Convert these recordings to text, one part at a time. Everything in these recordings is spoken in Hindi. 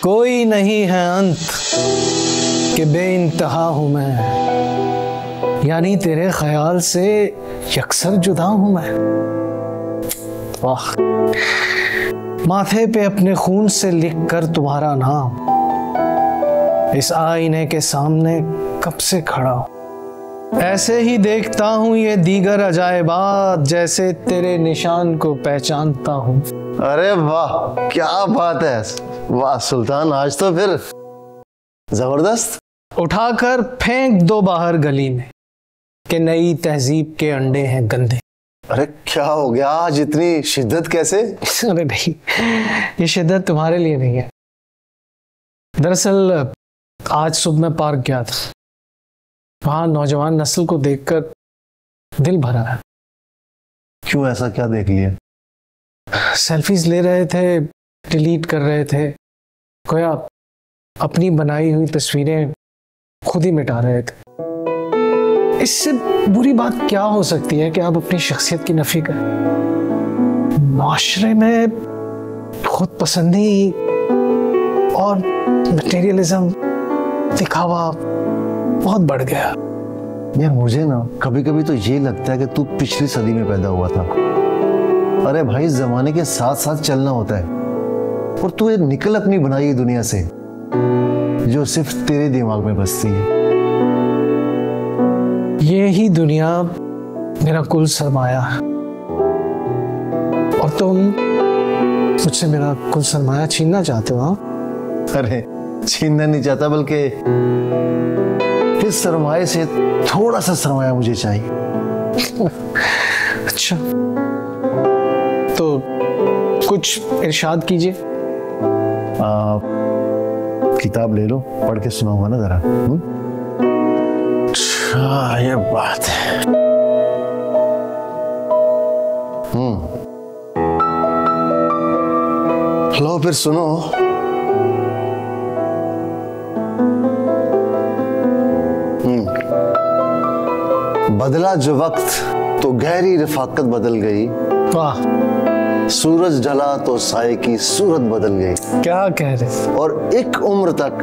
कोई नहीं है अंत कि बेइंतहा हूं मैं, यानी तेरे ख्याल से यकसर जुदा हूं मैं। वाह, माथे पे अपने खून से लिखकर तुम्हारा नाम इस आईने के सामने कब से खड़ा हूं। ऐसे ही देखता हूं ये दीगर अजायबात जैसे तेरे निशान को पहचानता हूं। अरे वाह, क्या बात है। वाह सुल्तान, आज तो फिर जबरदस्त। उठाकर फेंक दो बाहर गली में कि नई तहजीब के अंडे हैं गंदे। अरे क्या हो गया, आज इतनी शिद्दत कैसे? अरे नहीं, ये शिद्दत तुम्हारे लिए नहीं है। दरअसल आज सुबह मैं पार्क गया था, वहां नौजवान नस्ल को देखकर दिल भरा है। क्यों, ऐसा क्या देख लिया? सेल्फीज ले रहे थे, डिलीट कर रहे थे, गोया अपनी बनाई हुई तस्वीरें खुद ही मिटा रहे थे। इससे बुरी बात क्या हो सकती है कि आप अपनी शख्सियत की नफी करें। माशरे में खुद पसंदी और मटेरियलिज्म, दिखावा बहुत बढ़ गया। यार मुझे ना कभी कभी तो ये लगता है कि तू पिछली सदी में पैदा हुआ था। अरे भाई, जमाने के साथ साथ चलना होता है, और तू एक निकल अपनी बनाई हुई दुनिया से जो सिर्फ तेरे दिमाग में बसती है। ये ही दुनिया मेरा कुल सरमाया है, और तुम मुझसे मेरा कुल सरमाया छीनना चाहते हो। अरे छीनना नहीं चाहता, बल्कि इस सरमाए से थोड़ा सा सरमाया मुझे चाहिए। अच्छा, तो कुछ इरशाद कीजिए। किताब ले लो, पढ़ के सुनाऊंगा ना जरा। अच्छा, ये बात है। लो फिर सुनो। बदला जो वक्त तो गहरी रफाकत बदल गई। वाह। सूरज ढला तो साए की सूरत बदल गई। क्या कह रहे? और एक उम्र तक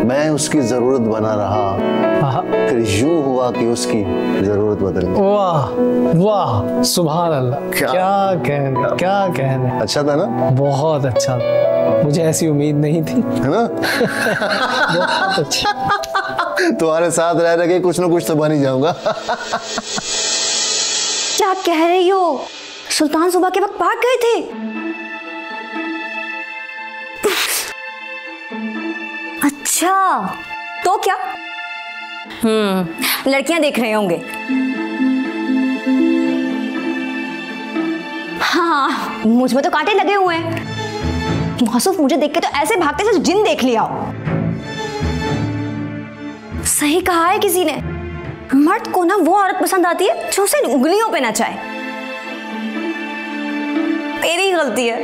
मैं उसकी जरूरत बना रहा, फिर यूं हुआ कि उसकी जरूरत बदल गई। वाह वाह, सुभान अल्लाह। क्या कहने, क्या कहने। अच्छा था ना? बहुत अच्छा, मुझे ऐसी उम्मीद नहीं थी, है ना? बहुत अच्छा। तुम्हारे साथ रह रह के कुछ ना कुछ तो बन ही जाऊंगा। क्या कह रही हो? सुल्तान सुबह के वक्त पार्क गए थे? अच्छा, तो क्या? लड़कियां देख रहे होंगे। हाँ, मुझ में तो कांटे लगे हुए हैं। मौसूफ मुझे देख के तो ऐसे भागते जैसे जिन देख लिया हो। सही कहा है किसी ने, मर्द को ना वो औरत पसंद आती है जो उसे उंगलियों पे नचाए। मेरी गलती है,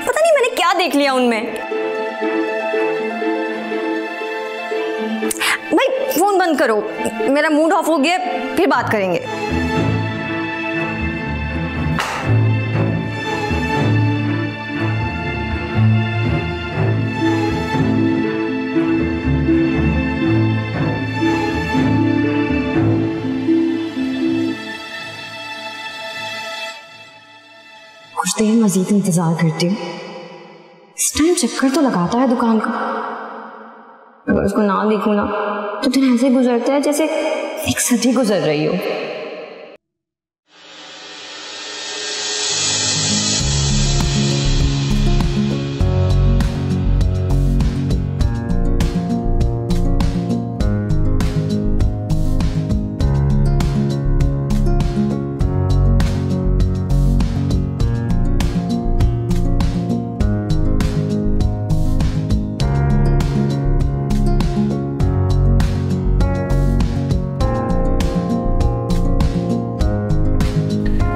पता नहीं मैंने क्या देख लिया उनमें। भाई फोन बंद करो, मेरा मूड ऑफ हो गया, फिर बात करेंगे। कुछ देर मजीद इंतजार करती हूँ। इस टाइम चक्कर तो लगाता है दुकान का। अगर उसको ना देखूं ना तो दिन ऐसे गुजरता है जैसे एक सदी गुजर रही हो।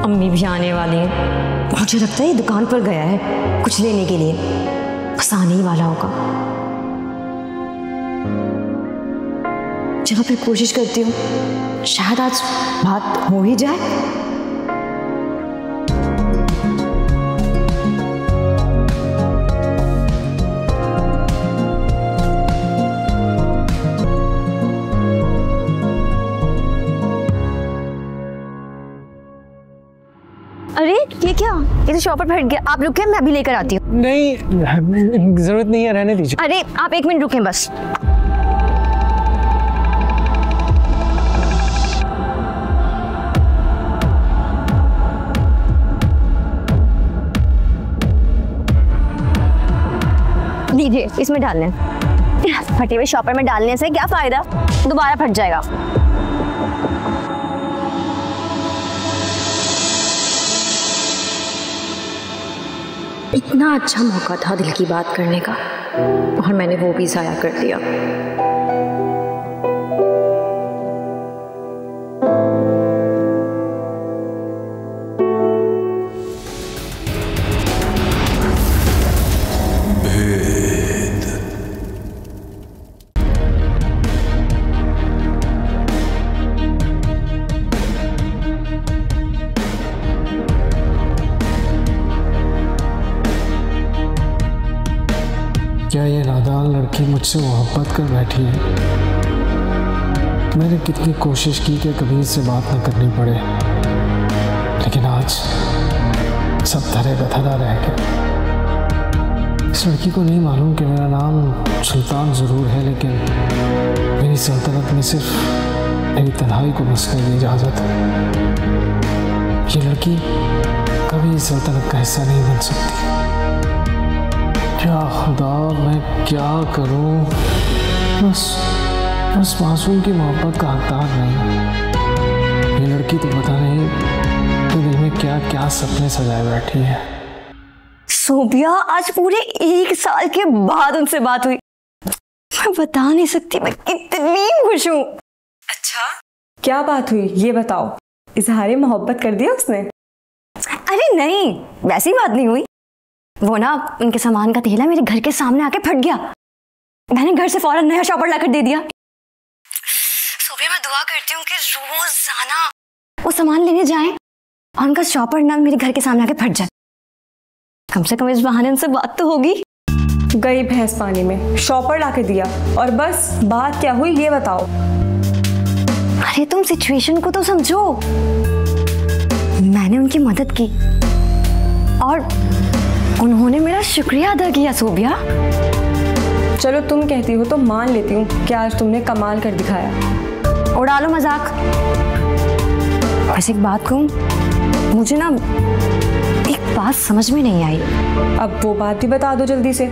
अम्मी भी आने वाली है। मुझे लगता है ये दुकान पर गया है कुछ लेने के लिए, बस आने ही वाला होगा। चलो फिर कोशिश करती हूँ, शायद आज बात हो ही जाए। क्या? ये तो शॉपर फट गया। आप रुके, मैं अभी लेकर आती हूँ। नहीं, जरूरत नहीं है, रहने दीजिए। अरे आप 1 मिनट रुकें बस। लीजिए, इसमें डाल लें। फटे हुए शॉपर में डालने से क्या फायदा, दोबारा फट जाएगा। इतना अच्छा मौका था दिल की बात करने का और मैंने वो भी ज़ाया कर दिया। क्या ये नादान लड़की मुझसे मोहब्बत कर बैठी है? मैंने कितनी कोशिश की कि कभी इससे बात न करनी पड़े, लेकिन आज सब धरे का धरा रह गया। इस लड़की को नहीं मालूम कि मेरा नाम सुल्तान ज़रूर है, लेकिन मेरी सल्तनत में सिर्फ मेरी तन्हाई को बसने की इजाज़त है। ये लड़की कभी इस सल्तनत का हिस्सा नहीं बन सकती। क्या खुदा, मैं क्या करूं? बस मासूम की मोहब्बत का हकदार नहीं। ये लड़की तो पता नहीं तो दिल में क्या क्या सपने सजाए बैठी है। सोबिया, आज पूरे 1 साल के बाद उनसे बात हुई। मैं बता नहीं सकती मैं कितनी खुश हूँ। अच्छा, क्या बात हुई ये बताओ। इजहार मोहब्बत कर दिया उसने? अरे नहीं, वैसी बात नहीं हुई। वो ना, उनके सामान का थैला मेरे घर के सामने आके फट गया। मैंने घर से फौरन नया शॉपर लाकर दे दिया। सोबिया, मैं दुआ करती हूँ कि रोजाना वो सामान लेने जाएं और उनका शॉपर ना मेरे घर के सामने आके फट जाए। कम से कम इस बहाने उनसे बात तो होगी। गई भैंस पानी में, शॉपर लाके दिया और बस। बात क्या हुई ये बताओ। अरे तुम सिचुएशन को तो समझो। मैंने उनकी मदद की और उन्होंने मेरा शुक्रिया अदा किया। सोबिया, चलो तुम कहती हो तो मान लेती हूँ कि आज तुमने कमाल कर दिखाया। उड़ा लो मजाक। वैसे एक बात कहूँ, मुझे ना एक बात समझ में नहीं आई। अब वो बात भी बता दो जल्दी से।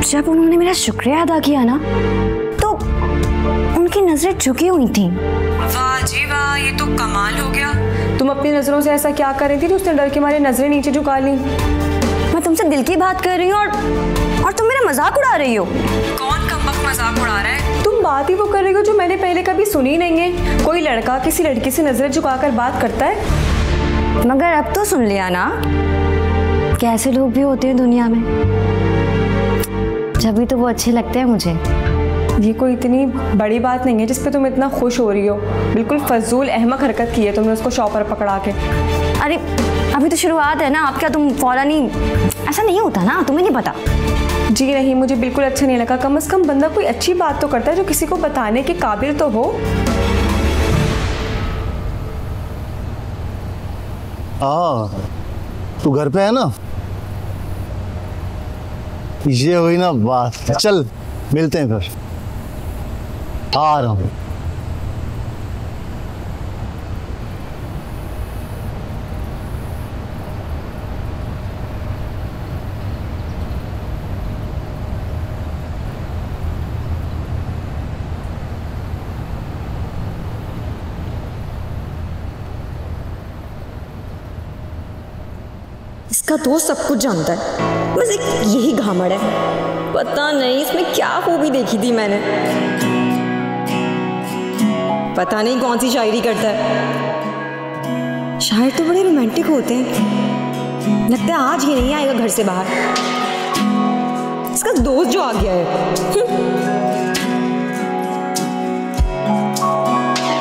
जब उन्होंने मेरा शुक्रिया अदा किया ना, तो उनकी नजरें झुकी हुई थी। वाह जी वाह, ये तो कमाल हो गया। तुम अपनी नजरों से ऐसा क्या कर रही थी उसने डर के मारे नजरें नीचे झुका ली? मैं तुमसे दिल की बात कर रही हूँ और तुम मेरा मजाक उड़ा रही हो। कौन कमबख्त मजाक उड़ा रहा है? तुम बात ही वो कर रही हो जो मैंने पहले कभी सुनी नहीं है। कोई लड़का किसी लड़की से नजरें झुकाकर बात करता है? मगर अब तो सुन लिया ना, कैसे लोग भी होते हैं दुनिया में। जब भी तो वो अच्छे लगते हैं मुझे। ये कोई इतनी बड़ी बात नहीं है जिस पे तुम इतना खुश हो रही हो। बिल्कुल फजूल अहमक हरकत की है तुमने उसको शॉपर पकड़ा के। अरे अभी तो शुरुआत है ना, आप क्या तुम फौरन ही, ऐसा नहीं होता ना, तुम्हें नहीं पता। जी नहीं, मुझे बिल्कुल अच्छा नहीं लगा। कम से कम बंदा कोई अच्छी बात तो करता है जो किसी को बताने के काबिल तो हो। तू घर पे है ना? ये हुई ना बात। चल मिलते हैं फिर। आ रहा हूँ। इसका दोस्त सब कुछ जानता है, बस एक यही घामड़ है। पता नहीं इसमें क्या खूबी देखी थी मैंने। पता नहीं कौन सी शायरी करता है। शायर तो बड़े रोमांटिक होते हैं। लगता है आज ही नहीं आएगा घर से बाहर। इसका दोस्त जो आ गया है।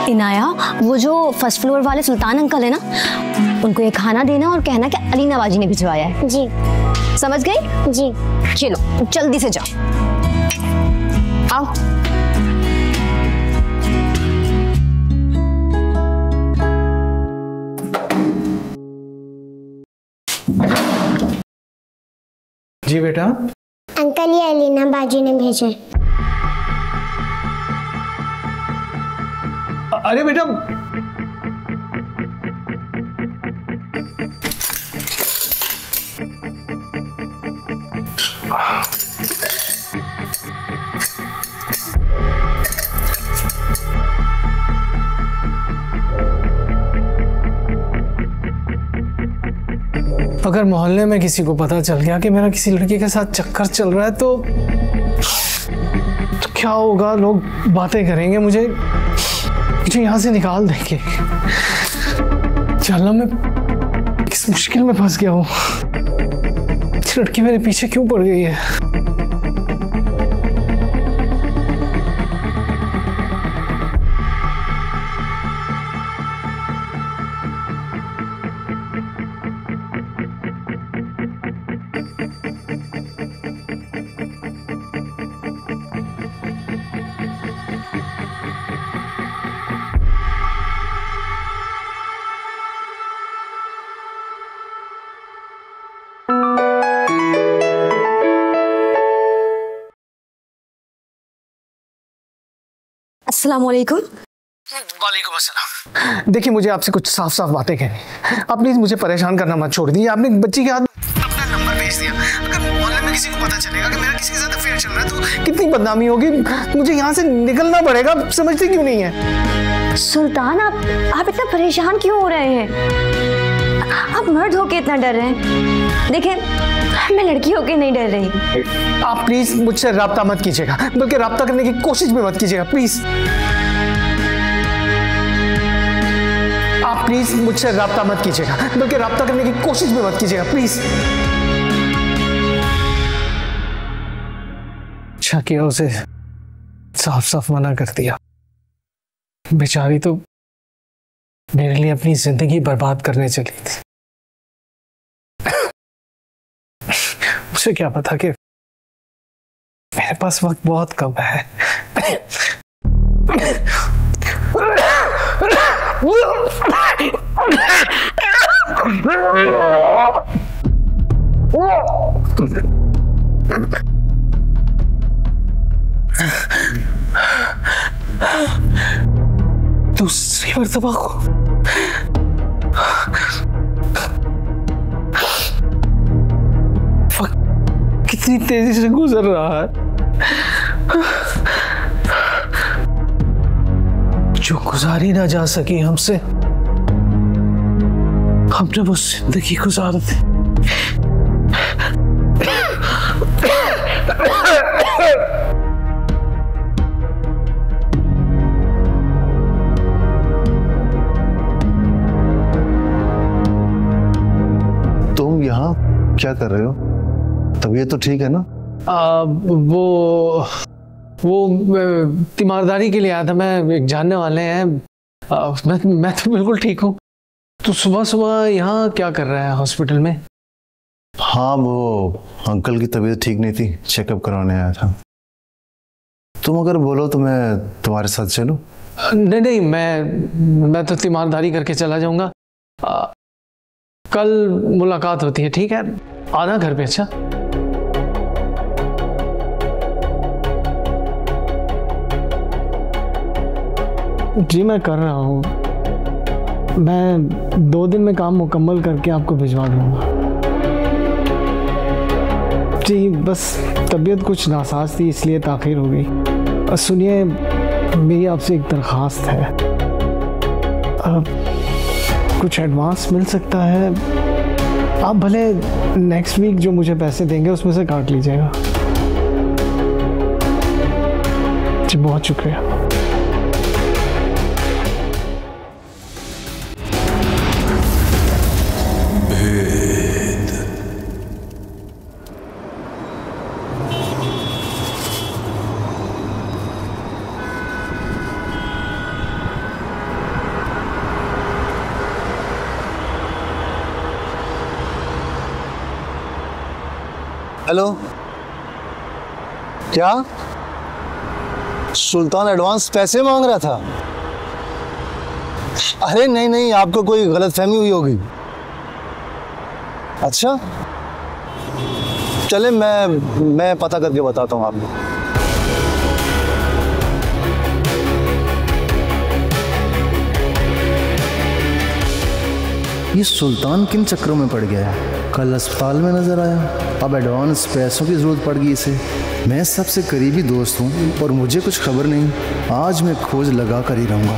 इनाया, वो जो फर्स्ट फ्लोर वाले सुल्तान अंकल है ना, उनको ये खाना देना और कहना कि अलीना बाजी ने भिजवाया है। जी समझ गई? जी। चलो जल्दी से जाओ। आओ। जी बेटा। अंकल, ये अलीना बाजी ने भेजे। अरे बेटा, अगर मोहल्ले में किसी को पता चल गया कि मेरा किसी लड़की के साथ चक्कर चल रहा है तो क्या होगा? लोग बातें करेंगे, मुझे यहाँ से निकाल देंगे। चलो, मैं किस मुश्किल में फंस गया हूँ। लड़की मेरे पीछे क्यों पड़ गई है? अस्सलाम वालेकुम। वालेकुम अस्सलाम। देखिए, मुझे आपसे कुछ साफ साफ बातें कहनी। आप प्लीज मुझे परेशान करना मत छोड़ दीजिए। आपने बच्ची के हाथ अपना नंबर भेज दिया। अगर मोहल्ले में किसी को पता चलेगा कि मेरा किसी के साथ अफेयर चल रहा है तो कितनी बदनामी होगी। मुझे यहाँ से निकलना पड़ेगा। समझते क्यों नहीं है? सुल्तान, आप इतना परेशान क्यों हो रहे हैं? आप मर्द होके इतना डर रहे हैं। देखें, मैं लड़की होके नहीं डर रही। आप प्लीज मुझसे राब्ता मत कीजिएगा, बल्कि राब्ता करने की कोशिश भी मत कीजिएगा। प्लीज आप प्लीज मुझसे राब्ता मत कीजिएगा, बल्कि राब्ता करने की कोशिश भी मत कीजिएगा। प्लीज। अच्छा किया उसे साफ साफ मना कर दिया। बेचारी तो मेरे लिए अपनी जिंदगी बर्बाद करने चली थी। मुझे क्या पता कि मेरे पास वक्त बहुत कम है। दूसरी मर्तबा को कितनी तेजी से गुजर रहा है। जो गुजारी ना जा सकी हमसे, हमने वो जिंदगी गुजार दी। तुम यहाँ क्या कर रहे हो? तबीयत तो ठीक है ना? वो तीमारदारी के लिए आया था। मैं एक जानने वाले हैं। मैं तो बिल्कुल ठीक हूँ। तो सुबह सुबह यहाँ क्या कर रहा है हॉस्पिटल में? हाँ, वो अंकल की तबीयत ठीक नहीं थी, चेकअप करवाने आया था। तुम अगर बोलो तो मैं तुम्हारे साथ चलूं? नहीं, मैं तो तीमारदारी करके चला जाऊंगा। कल मुलाकात होती है, ठीक है? आना घर पे। अच्छा, जी मैं कर रहा हूँ। मैं 2 दिन में काम मुकम्मल करके आपको भिजवा दूंगा। जी बस तबीयत कुछ नासाज थी, इसलिए ताख़ीर हो गई। सुनिए, मेरी आपसे एक दरख्वास्त है। कुछ एडवांस मिल सकता है? आप भले नेक्स्ट वीक जो मुझे पैसे देंगे उसमें से काट लीजिएगा। जी बहुत शुक्रिया। हेलो, क्या सुल्तान एडवांस पैसे मांग रहा था? अरे नहीं, आपको कोई गलतफहमी हुई होगी। अच्छा चले, मैं पता करके बताता हूँ आपको। ये सुल्तान किन चक्रों में पड़ गया है? कल अस्पताल में नजर आया, अब एडवांस पैसों की जरूरत पड़ गई इसे। मैं सबसे करीबी दोस्त हूँ और मुझे कुछ खबर नहीं। आज मैं खोज लगा कर ही रहूंगा।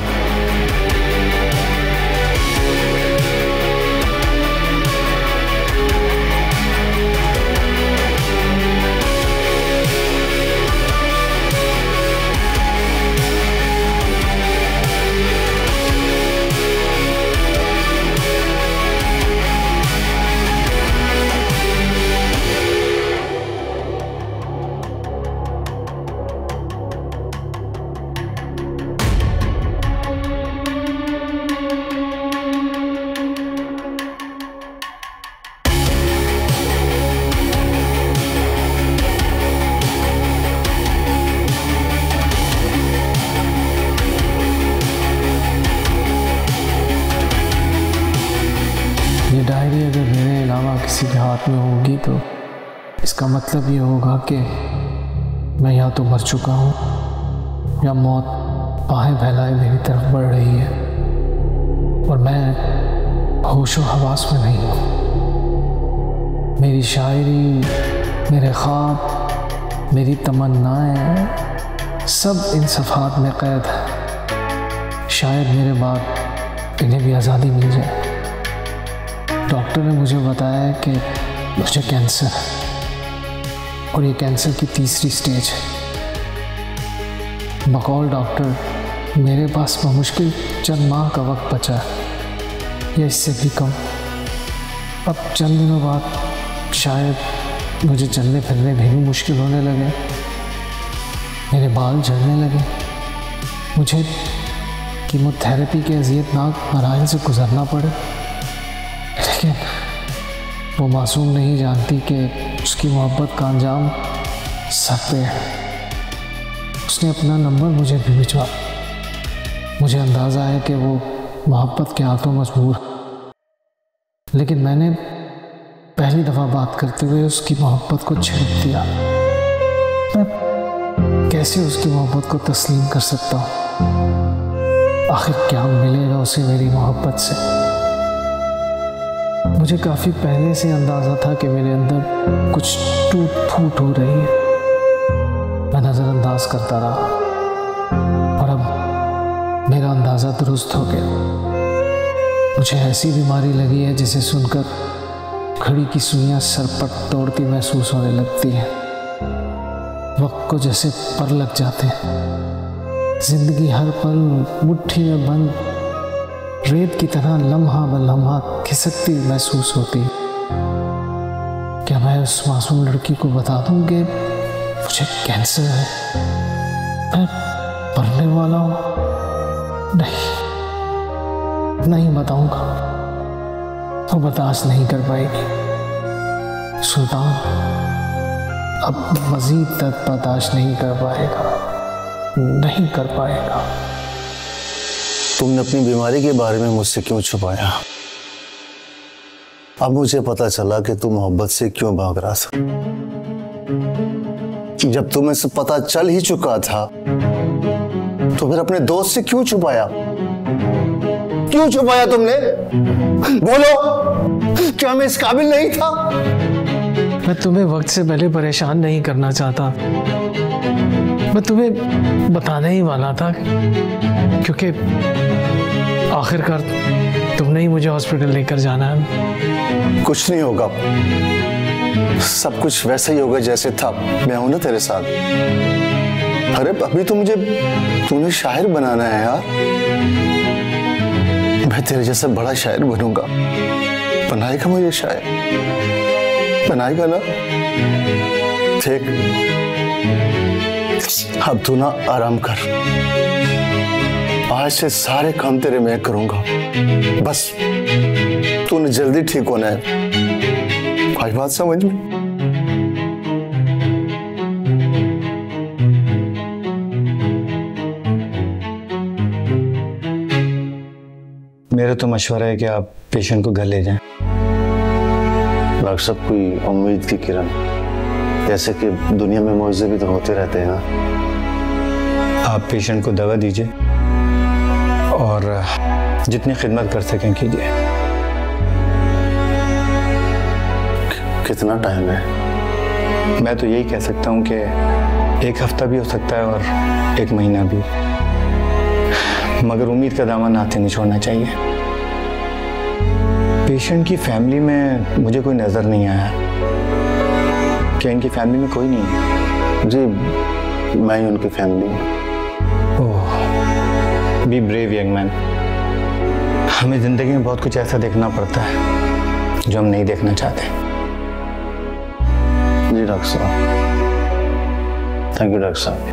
ये डायरी अगर मेरे अलावा किसी के हाथ में होगी तो इसका मतलब ये होगा कि मैं या तो मर चुका हूँ या मौत बाहें फैलाए मेरी तरफ बढ़ रही है और मैं होशो हवास में नहीं हूँ। मेरी शायरी, मेरे ख्वाब, मेरी तमन्नाएं सब इन सफ़हात में कैद है। शायद मेरे बाद इन्हें भी आज़ादी मिल जाए। डॉक्टर ने मुझे बताया कि मुझे कैंसर है और ये कैंसर की 3री स्टेज है। बकौल डॉक्टर मेरे पास बमुश्किल चंद माह का वक्त बचा है या इससे भी कम। अब चंद दिनों बाद शायद मुझे चलने फिरने भी मुश्किल होने लगे, मेरे बाल झड़ने लगे, मुझे कीमोथेरेपी के अज़ियतनाक मराहिल से गुजरना पड़े। लेकिन वो मासूम नहीं जानती कि उसकी मोहब्बत का अंजाम सर पे है। उसने अपना नंबर मुझे भी भिजवा। मुझे अंदाज़ा है कि वो मोहब्बत के हाथों मजबूर, लेकिन मैंने पहली दफ़ा बात करते हुए उसकी मोहब्बत को छिड़क दिया। मैं कैसे उसकी मोहब्बत को तस्लीम कर सकता हूँ? आखिर क्या मिलेगा उसे मेरी मोहब्बत से? मुझे काफ़ी पहले से अंदाज़ा था कि मेरे अंदर कुछ टूट फूट हो रही है। मैं नज़रअंदाज करता रहा और अब मेरा अंदाज़ा दुरुस्त हो गया। मुझे ऐसी बीमारी लगी है जिसे सुनकर घड़ी की सुइयां सर पर तोड़ती महसूस होने लगती है। वक्त को जैसे पर लग जाते हैं। जिंदगी हर पल मुट्ठी में बंद रेत की तरह लम्हा ब लम्हा खिसकती महसूस होती। क्या मैं उस मासूम लड़की को बता दूं कि मुझे कैंसर है, मैं मरने वाला हूं? नहीं बताऊंगा, वो बर्दाश्त नहीं कर पाएगी। सुल्तान अब मजीद तक बर्दाश्त नहीं कर पाएगा, नहीं कर पाएगा। तुमने अपनी बीमारी के बारे में मुझसे क्यों छुपाया? अब मुझे पता चला कि तुम मोहब्बत से क्यों भाग रहा था। जब तुम्हें सब पता चल ही चुका था तो फिर अपने दोस्त से क्यों छुपाया? क्यों छुपाया तुमने? बोलो, क्या मैं इस काबिल नहीं था? मैं तुम्हें वक्त से पहले परेशान नहीं करना चाहता। मैं तुम्हें बताने ही वाला था क्योंकि आखिरकार तुमने ही मुझे हॉस्पिटल लेकर जाना है। कुछ नहीं होगा, सब कुछ वैसा ही होगा जैसे था। मैं हूं ना तेरे साथ। अरे अभी तो तूने शायर बनाना है यार। मैं तेरे जैसा बड़ा शायर बनूंगा। बनाएगा मुझे शायर, बनाएगा ना? ठीक, अब तू ना आराम कर। आज से सारे काम तेरे मैं करूंगा। बस तूने जल्दी ठीक होना है। आज बात समझ में? मेरा तो मशवरा है कि आप पेशेंट को घर ले जाएं। डॉक्टर साहब, कोई उम्मीद की किरण जैसे कि दुनिया में मुआवजे भी तो होते रहते हैं ना। आप पेशेंट को दवा दीजिए और जितनी खिदमत कर सकें कीजिए। कितना टाइम है? मैं तो यही कह सकता हूँ कि 1 हफ्ता भी हो सकता है और 1 महीना भी, मगर उम्मीद का दामन हाथ से नहीं छोड़ना चाहिए। पेशेंट की फैमिली में मुझे कोई नजर नहीं आया। क्या इनकी फैमिली में कोई नहीं है? जी, मैं ही उनकी फैमिली हूँ। ओह, बी ब्रेव यंग मैन। हमें जिंदगी में बहुत कुछ ऐसा देखना पड़ता है जो हम नहीं देखना चाहते। जी डॉक्टर साहब, थैंक यू डॉक्टर साहब।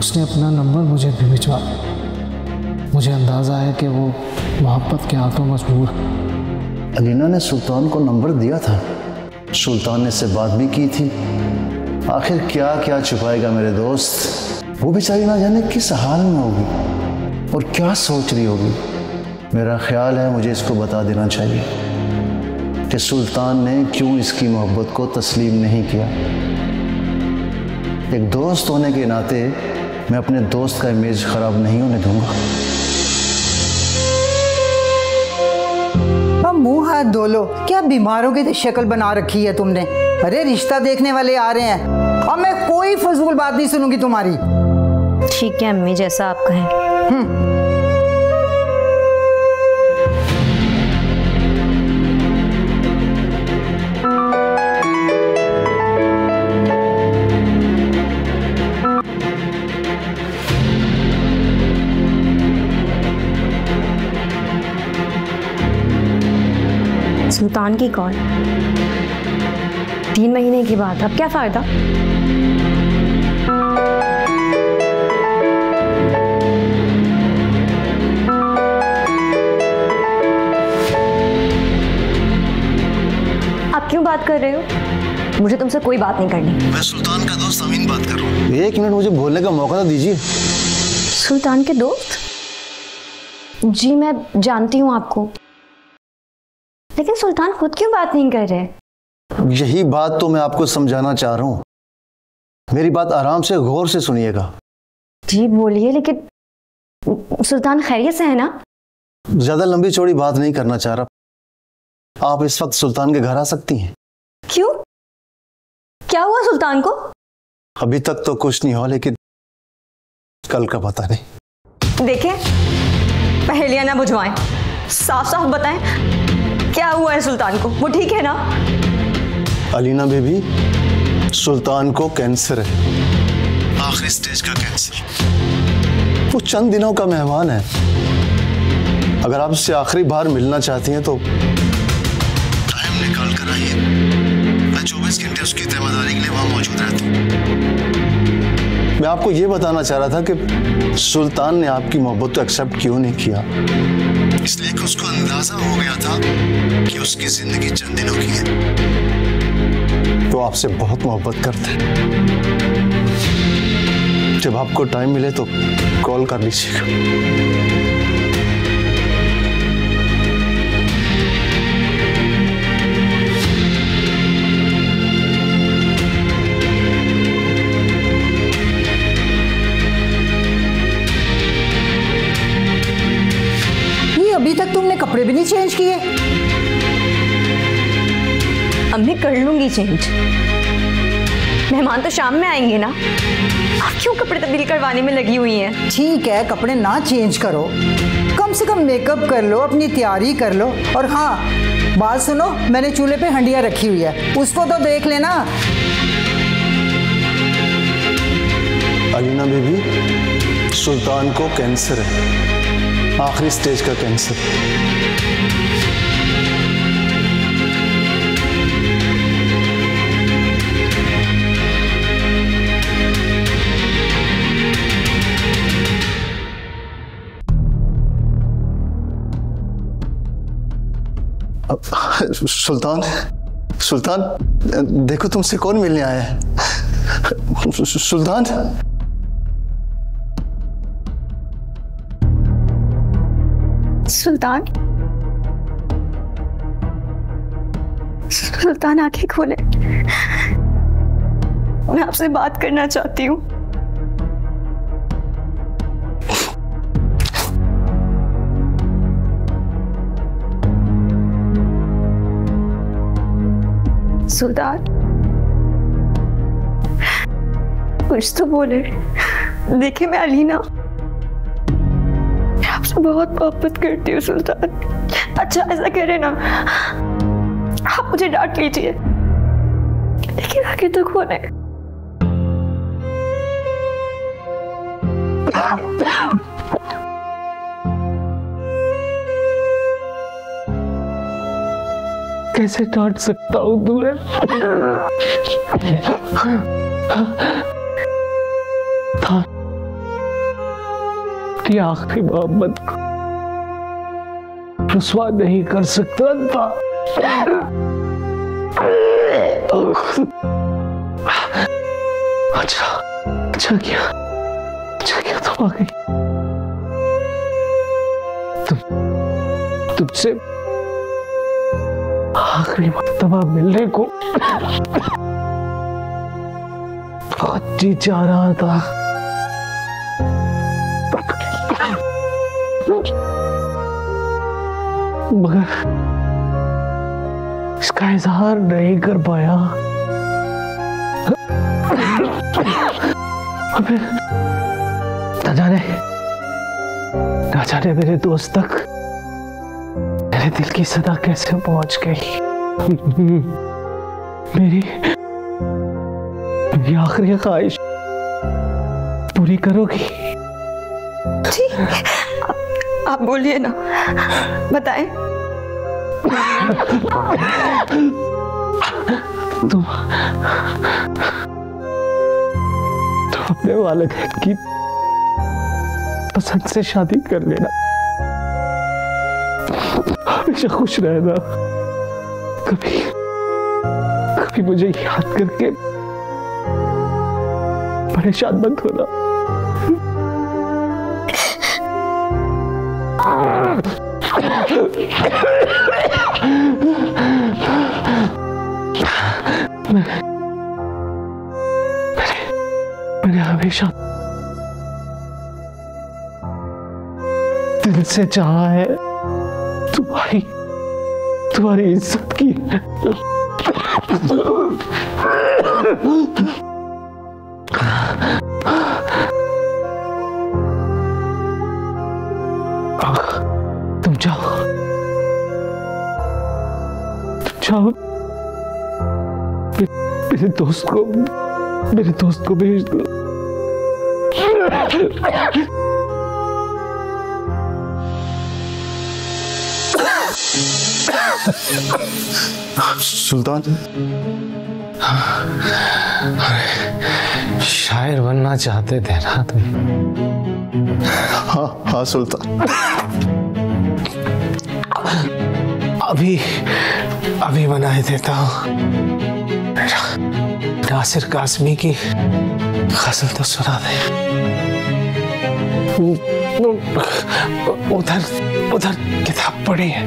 उसने अपना नंबर मुझे भी भिजवा। मुझे अंदाजा है कि वो मोहब्बत के हाथों मजबूर। अलीना ने सुल्तान को नंबर दिया था, सुल्तान ने इससे बात भी की थी। आखिर क्या क्या छुपाएगा मेरे दोस्त। वो बेचारी ना जाने किस हाल में होगी और क्या सोच रही होगी। मेरा ख्याल है मुझे इसको बता देना चाहिए कि सुल्तान ने क्यों इसकी मोहब्बत को तस्लीम नहीं किया। एक दोस्त होने के नाते मैं अपने दोस्त का इमेज खराब नहीं होने दूंगा। अब मुंह हाथ धो लो, क्या बीमारों की शक्ल बना रखी है तुमने। अरे रिश्ता देखने वाले आ रहे हैं और मैं कोई फजूल बात नहीं सुनूंगी तुम्हारी। ठीक है अम्मी, जैसा आप कहें। सुल्तान की कॉल, 3 महीने की बात, अब क्या फायदा। आप क्यों बात कर रहे हो? मुझे तुमसे कोई बात नहीं करनी। मैं सुल्तान का दोस्त अमीन बात कर रहा हूँ। 1 मिनट मुझे बोलने का मौका तो दीजिए। सुल्तान के दोस्त? जी मैं जानती हूँ आपको, लेकिन सुल्तान खुद क्यों बात नहीं कर रहे? यही बात तो मैं आपको समझाना चाह रहा हूँ। मेरी बात आराम से गौर से सुनिएगा। जी बोलिए, लेकिन सुल्तान खैरियत से है ना? ज्यादा लंबी चौड़ी बात नहीं करना चाह रहा। आप इस वक्त सुल्तान के घर आ सकती हैं। क्यों? क्या हुआ सुल्तान को? अभी तक तो कुछ नहीं हुआ, लेकिन कल का पता नहीं। देखें, पहेलियां ना बुझवाएं, साफ साफ बताएं क्या हुआ है सुल्तान को। वो ठीक है ना? अलीना बेबी, सुल्तान को कैंसर है, आखिरी स्टेज का कैंसर। वो चंद दिनों का मेहमान है। अगर आप उससे आखिरी बार मिलना चाहती हैं तो टाइम निकाल कर आइए। मैं 24 घंटे उसकी जिम्मेदारी के लिए वहां मौजूद रहता हूं। मैं आपको ये बताना चाह रहा था कि सुल्तान ने आपकी मोहब्बत को एक्सेप्ट क्यों नहीं किया। इसलिए कि उसको अंदाजा हो गया था कि उसकी जिंदगी चंद दिनों की है। वो आपसे बहुत मोहब्बत करते हैं। जब आपको टाइम मिले तो कॉल कर लीजिएगा। अभी तक तुमने कपड़े भी नहीं चेंज किए। अम्मी कर लूंगी चेंज, मेहमान तो शाम में आएंगे ना। आप क्यों कपड़े तब्दील करवाने में लगी हुई हैं? ठीक है, कपड़े ना चेंज करो, कम से कम मेकअप कर लो, अपनी तैयारी कर लो। और हाँ, बात सुनो, मैंने चूल्हे पे हंडिया रखी हुई है, उसको तो देख लेना। अलीना बेबी, सुल्तान को कैंसर है, आखिरी स्टेज का कैंसर। सुल्तान, सुल्तान, देखो तुमसे कौन मिलने आया है। सुल्तान, सुल्तान, सुल्तान आंखें खोले, मैं आपसे बात करना चाहती हूँ। सुल्तान, कुछ तो बोले। देखिए मैं अलीना, मैं आपसे बहुत मोहब्बत करती हूँ सुल्तान। अच्छा ऐसा करे ना, आप मुझे डांट लीजिए, लेकिन आगे तो कौन है? कैसे डांट सकता हूँ तुम्हें? तेरी आखिरी मोहब्बत को रुस्वा नहीं कर सकता था। अच्छा किया तुम आ गई। तुमसे आखिरी मर्तबा मिलने को बहुत जी जा रहा था, मगर इसका इजहार नहीं कर पाया। ना जाने मेरे दोस्त तक मेरे दिल की सदा कैसे पहुंच गई। मेरी आखिरी ख्वाहिश पूरी करोगी? जी, आप बोलिए ना, बताएं। तुम अपने वालिदैन की पसंद से शादी कर लेना, हमेशा खुश रहना, कभी मुझे याद करके परेशान मत होना। मैंने हमेशा दिल से चाहा है तुम्हारी इज्जत की। तुम जाओ मेरे दोस्त को भेज दो। सुल्तान, शायर बनना चाहते थे ना तुम? हाँ सुल्तान। अभी बनाए देता हूँ। नासिर कासमी की गजल तो सुना दे। उधर किताब पढ़ी है।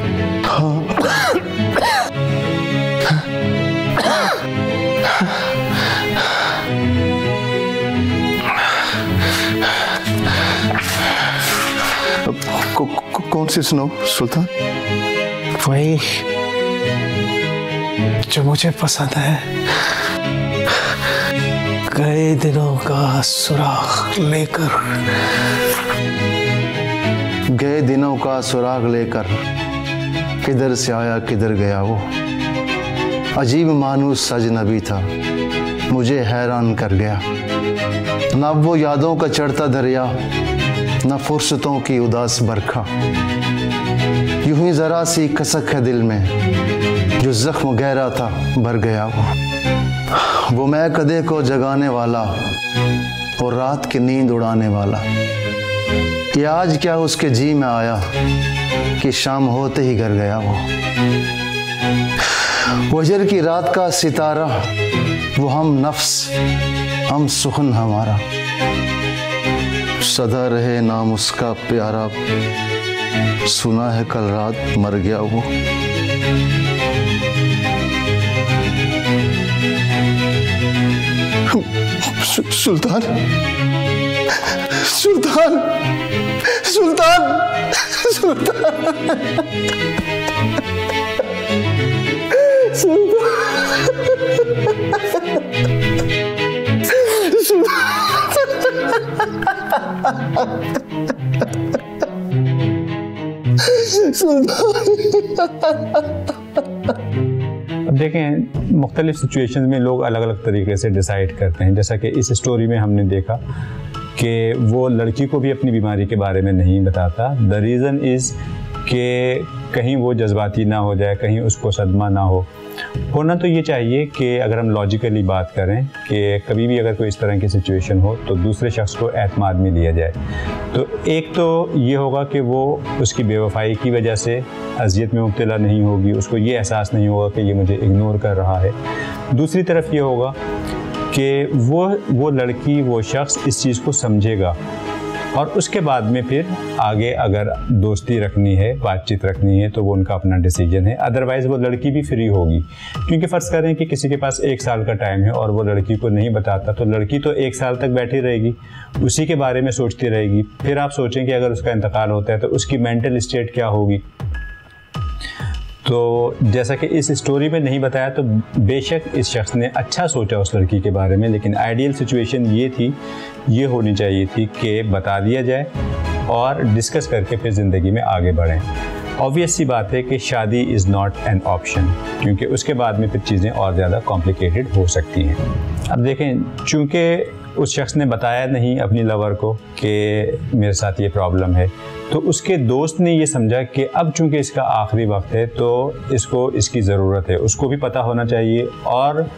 कौन सी सुनाओ सुल्तान? वही जो मुझे पसंद है। गए दिनों का सुराग लेकर, गए दिनों का सुराग लेकर किधर से आया किधर गया वो। अजीब मानूस अजनबी था, मुझे हैरान कर गया। ना वो यादों का चढ़ता दरिया, ना फुर्सतों की उदास बरखा। यूं ही जरा सी कसक है दिल में, जो जख्म गहरा था भर गया वो मैं कदे को जगाने वाला और रात की नींद उड़ाने वाला। ये आज क्या उसके जी में आया कि शाम होते ही घर गया वो। वजर की रात का सितारा, वो हम नफ्स, हम सुखन हमारा। सदा रहे नाम उसका प्यारा, सुना है कल रात मर गया वो। सुल्तान, सुल्तान, सुल्तान, अब देखें, मुख्तलिफ सिचुएशंस में लोग अलग अलग तरीके से डिसाइड करते हैं। जैसा कि इस स्टोरी में हमने देखा कि वो लड़की को भी अपनी बीमारी के बारे में नहीं बताता। द रीज़न इज़ कि कहीं वो जज्बाती ना हो जाए, कहीं उसको सदमा ना हो। होना तो ये चाहिए कि अगर हम लॉजिकली बात करें कि कभी भी अगर कोई इस तरह की सिचुएशन हो तो दूसरे शख्स को एतमाद में लिया जाए। तो एक तो ये होगा कि वो उसकी बेवफाई की वजह से अज़ियत में मुब्तला नहीं होगी, उसको ये एहसास नहीं होगा कि ये मुझे इग्नोर कर रहा है। दूसरी तरफ ये होगा कि वो लड़की, वो शख्स इस चीज़ को समझेगा और उसके बाद में फिर आगे अगर दोस्ती रखनी है, बातचीत रखनी है, तो वो उनका अपना डिसीजन है। अदरवाइज़ वो लड़की भी फ्री होगी, क्योंकि फ़र्ज़ करें कि किसी के पास 1 साल का टाइम है और वो लड़की को नहीं बताता, तो लड़की तो 1 साल तक बैठी रहेगी, उसी के बारे में सोचती रहेगी। फिर आप सोचें कि अगर उसका इंतकाल होता है तो उसकी मेंटल स्टेट क्या होगी। तो जैसा कि इस स्टोरी में नहीं बताया, तो बेशक इस शख्स ने अच्छा सोचा उस लड़की के बारे में, लेकिन आइडियल सिचुएशन ये होनी चाहिए थी कि बता दिया जाए और डिस्कस करके फिर ज़िंदगी में आगे बढ़ें। ऑब्वियस सी बात है कि शादी इज़ नॉट एन ऑप्शन, क्योंकि उसके बाद में फिर चीज़ें और ज़्यादा कॉम्प्लिकेटेड हो सकती हैं। अब देखें, चूँकि उस शख्स ने बताया नहीं अपनी लवर को कि मेरे साथ ये प्रॉब्लम है, तो उसके दोस्त ने ये समझा कि अब चूँकि इसका आखिरी वक्त है तो इसको इसकी ज़रूरत है, उसको भी पता होना चाहिए और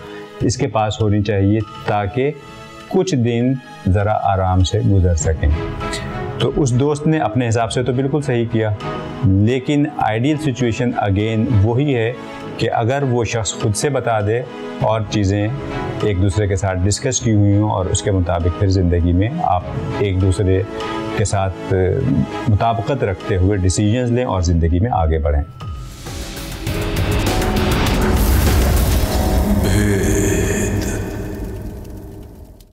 इसके पास होनी चाहिए, ताकि कुछ दिन ज़रा आराम से गुजर सकें। तो उस दोस्त ने अपने हिसाब से तो बिल्कुल सही किया, लेकिन आइडियल सिचुएशन अगेन वही है कि अगर वो शख्स खुद से बता दे और चीज़ें एक दूसरे के साथ डिस्कस की हुई हों और उसके मुताबिक फिर ज़िंदगी में आप एक दूसरे के साथ मुताबिकत रखते हुए डिसीजंस लें और ज़िंदगी में आगे बढ़ें।